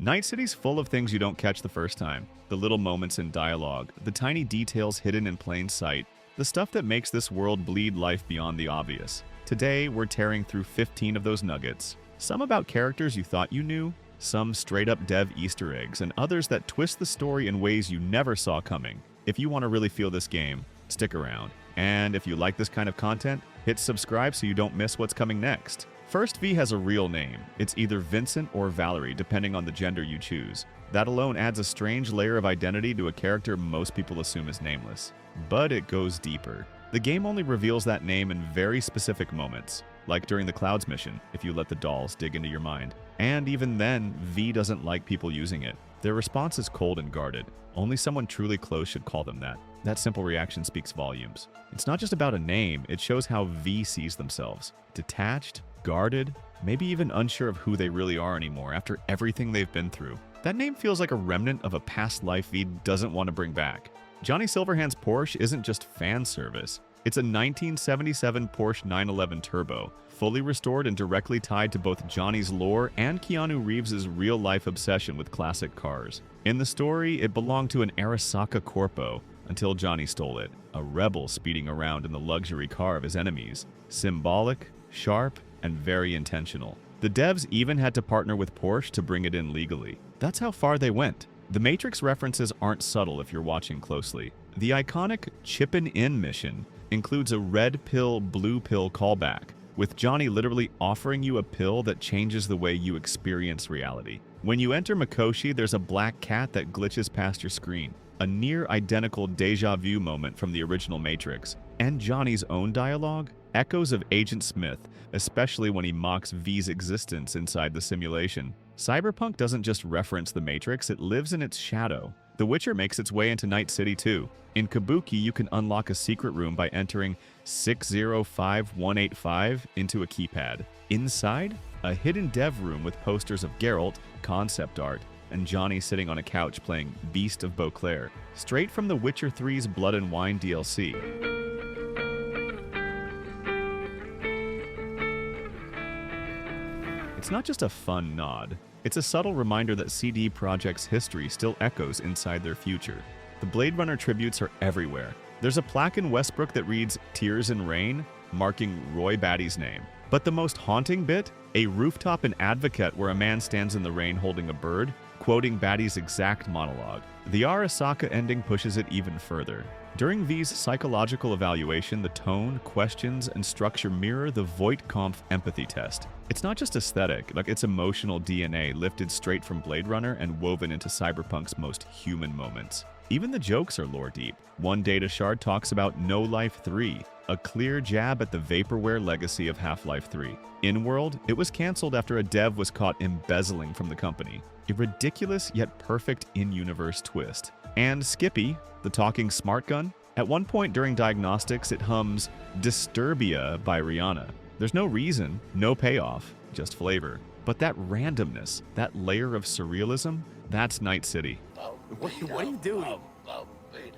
Night City's full of things you don't catch the first time. The little moments in dialogue, the tiny details hidden in plain sight, the stuff that makes this world bleed life beyond the obvious. Today, we're tearing through 15 of those nuggets. Some about characters you thought you knew, some straight-up dev Easter eggs, and others that twist the story in ways you never saw coming. If you want to really feel this game, stick around. And if you like this kind of content, hit subscribe so you don't miss what's coming next. First, V has a real name. It's either Vincent or Valerie, depending on the gender you choose. That alone adds a strange layer of identity to a character most people assume is nameless. But it goes deeper. The game only reveals that name in very specific moments, like during the Clouds mission, if you let the dolls dig into your mind. And even then, V doesn't like people using it. Their response is cold and guarded. Only someone truly close should call them that. That simple reaction speaks volumes. It's not just about a name, it shows how V sees themselves. Detached, guarded, maybe even unsure of who they really are anymore after everything they've been through. That name feels like a remnant of a past life V doesn't want to bring back. Johnny Silverhand's Porsche isn't just fan service. It's a 1977 Porsche 911 Turbo, fully restored and directly tied to both Johnny's lore and Keanu Reeves' real-life obsession with classic cars. In the story, it belonged to an Arasaka Corpo until Johnny stole it, a rebel speeding around in the luxury car of his enemies. Symbolic, sharp, and very intentional. The devs even had to partner with Porsche to bring it in legally. That's how far they went. The Matrix references aren't subtle if you're watching closely. The iconic Chippin' In mission includes a red pill, blue pill callback, with Johnny literally offering you a pill that changes the way you experience reality. When you enter Mikoshi, there's a black cat that glitches past your screen, a near-identical deja vu moment from the original Matrix. And Johnny's own dialogue? Echoes of Agent Smith, especially when he mocks V's existence inside the simulation. Cyberpunk doesn't just reference the Matrix, it lives in its shadow. The Witcher makes its way into Night City too. In Kabuki, you can unlock a secret room by entering 605185 into a keypad. Inside, a hidden dev room with posters of Geralt, concept art, and Johnny sitting on a couch playing Beast of Beauclair, straight from The Witcher 3's Blood and Wine DLC. It's not just a fun nod. It's a subtle reminder that CD Projekt's history still echoes inside their future. The Blade Runner tributes are everywhere. There's a plaque in Westbrook that reads "Tears in Rain," marking Roy Batty's name. But the most haunting bit? A rooftop in Advocate where a man stands in the rain holding a bird, quoting Batty's exact monologue. The Arasaka ending pushes it even further. During V's psychological evaluation, the tone, questions, and structure mirror the Voight-Kampff empathy test. It's not just aesthetic, it's emotional DNA lifted straight from Blade Runner and woven into Cyberpunk's most human moments. Even the jokes are lore-deep. One data shard talks about No Life 3, a clear jab at the vaporware legacy of Half-Life 3. In-world, it was cancelled after a dev was caught embezzling from the company. A ridiculous yet perfect in-universe twist. And Skippy, the talking smart gun, at one point during diagnostics it hums Disturbia by Rihanna. There's no reason, no payoff, just flavor. But that randomness, that layer of surrealism, that's Night City. What are you doing?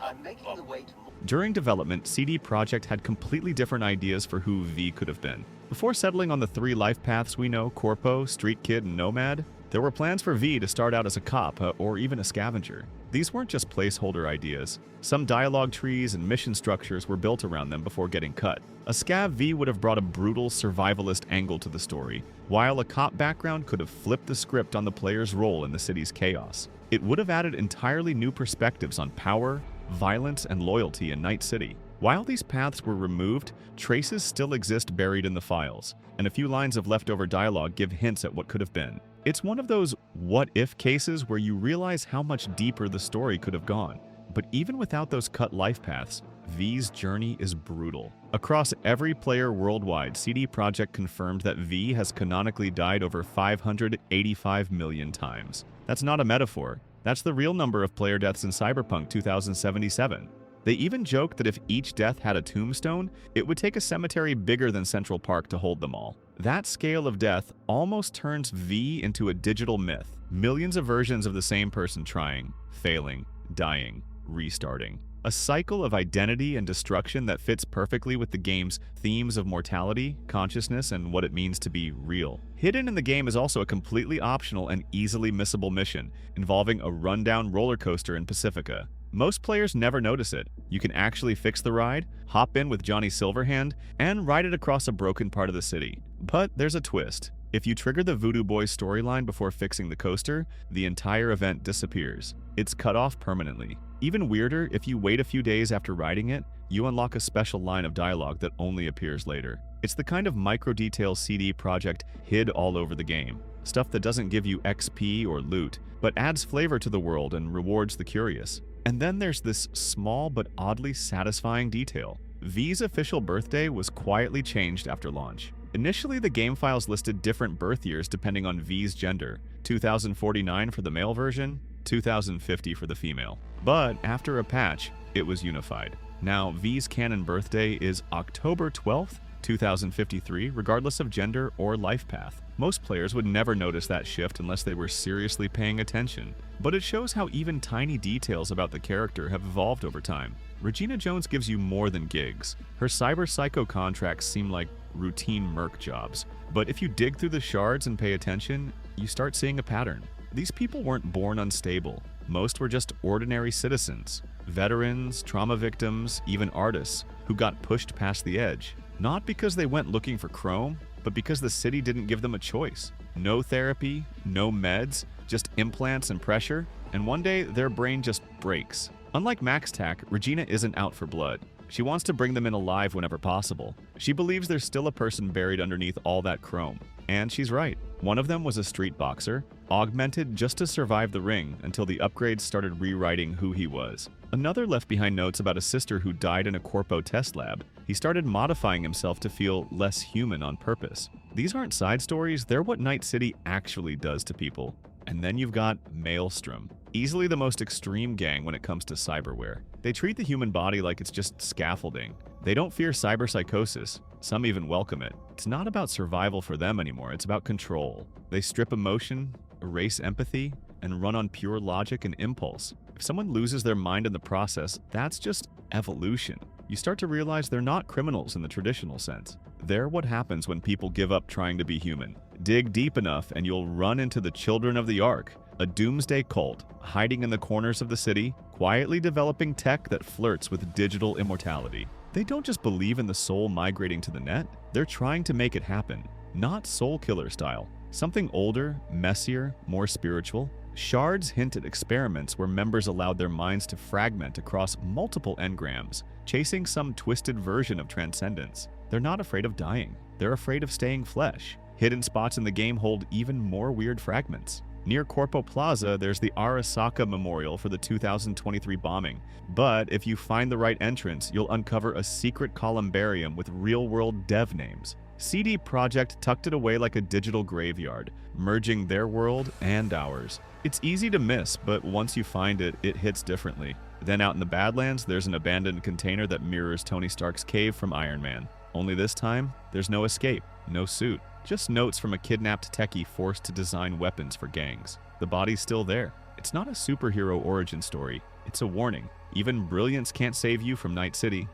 I'm making the way to... During development, CD Projekt had completely different ideas for who V could have been. Before settling on the three life paths we know, Corpo, Street Kid, and Nomad, there were plans for V to start out as a cop or even a scavenger. These weren't just placeholder ideas. Some dialogue trees and mission structures were built around them before getting cut. A Scav V would have brought a brutal survivalist angle to the story, while a cop background could have flipped the script on the player's role in the city's chaos. It would have added entirely new perspectives on power, violence, and loyalty in Night City. While these paths were removed, traces still exist buried in the files, and a few lines of leftover dialogue give hints at what could have been. It's one of those what-if cases where you realize how much deeper the story could have gone. But even without those cut life paths, V's journey is brutal. Across every player worldwide, CD Projekt confirmed that V has canonically died over 585 million times. That's not a metaphor. That's the real number of player deaths in Cyberpunk 2077. They even joked that if each death had a tombstone, it would take a cemetery bigger than Central Park to hold them all. That scale of death almost turns V into a digital myth. Millions of versions of the same person trying, failing, dying, restarting. A cycle of identity and destruction that fits perfectly with the game's themes of mortality, consciousness, and what it means to be real. Hidden in the game is also a completely optional and easily missable mission involving a rundown roller coaster in Pacifica. Most players never notice it. You can actually fix the ride, hop in with Johnny Silverhand, and ride it across a broken part of the city. But there's a twist. If you trigger the Voodoo Boys storyline before fixing the coaster, the entire event disappears. It's cut off permanently. Even weirder, if you wait a few days after riding it, you unlock a special line of dialogue that only appears later. It's the kind of micro-detail CD Projekt hid all over the game. Stuff that doesn't give you XP or loot, but adds flavor to the world and rewards the curious. And then there's this small but oddly satisfying detail. V's official birthday was quietly changed after launch. Initially, the game files listed different birth years depending on V's gender, 2049 for the male version, 2050 for the female. But after a patch, it was unified. Now, V's canon birthday is October 12th, 2053, regardless of gender or life path. Most players would never notice that shift unless they were seriously paying attention, but it shows how even tiny details about the character have evolved over time. Regina Jones gives you more than gigs. Her cyber-psycho contracts seem like routine merc jobs, but if you dig through the shards and pay attention, you start seeing a pattern. These people weren't born unstable. Most were just ordinary citizens, veterans, trauma victims, even artists, who got pushed past the edge. Not because they went looking for chrome, but because the city didn't give them a choice. No therapy, no meds, just implants and pressure, and one day their brain just breaks. Unlike MaxTac, Regina isn't out for blood. She wants to bring them in alive whenever possible. She believes there's still a person buried underneath all that chrome. And she's right. One of them was a street boxer, augmented just to survive the ring until the upgrades started rewriting who he was. Another left behind notes about a sister who died in a Corpo test lab. He started modifying himself to feel less human on purpose. These aren't side stories, they're what Night City actually does to people. And then you've got Maelstrom, easily the most extreme gang when it comes to cyberware. They treat the human body like it's just scaffolding. They don't fear cyberpsychosis. Some even welcome it. It's not about survival for them anymore, it's about control. They strip emotion, erase empathy, and run on pure logic and impulse. If someone loses their mind in the process, that's just evolution. You start to realize they're not criminals in the traditional sense. They're what happens when people give up trying to be human. Dig deep enough and you'll run into the Children of the Ark, a doomsday cult hiding in the corners of the city, quietly developing tech that flirts with digital immortality. They don't just believe in the soul migrating to the net, they're trying to make it happen. Not Soul Killer style. Something older, messier, more spiritual. Shards hint at experiments where members allowed their minds to fragment across multiple engrams, chasing some twisted version of transcendence. They're not afraid of dying. They're afraid of staying flesh. Hidden spots in the game hold even more weird fragments. Near Corpo Plaza, there's the Arasaka Memorial for the 2023 bombing. But if you find the right entrance, you'll uncover a secret columbarium with real-world dev names. CD Projekt tucked it away like a digital graveyard, merging their world and ours. It's easy to miss, but once you find it, it hits differently. Then out in the Badlands, there's an abandoned container that mirrors Tony Stark's cave from Iron Man. Only this time, there's no escape, no suit. Just notes from a kidnapped techie forced to design weapons for gangs. The body's still there. It's not a superhero origin story. It's a warning. Even brilliance can't save you from Night City.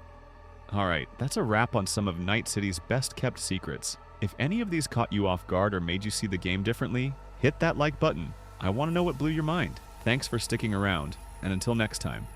Alright, that's a wrap on some of Night City's best kept secrets. If any of these caught you off guard or made you see the game differently, hit that like button. I want to know what blew your mind. Thanks for sticking around, and until next time.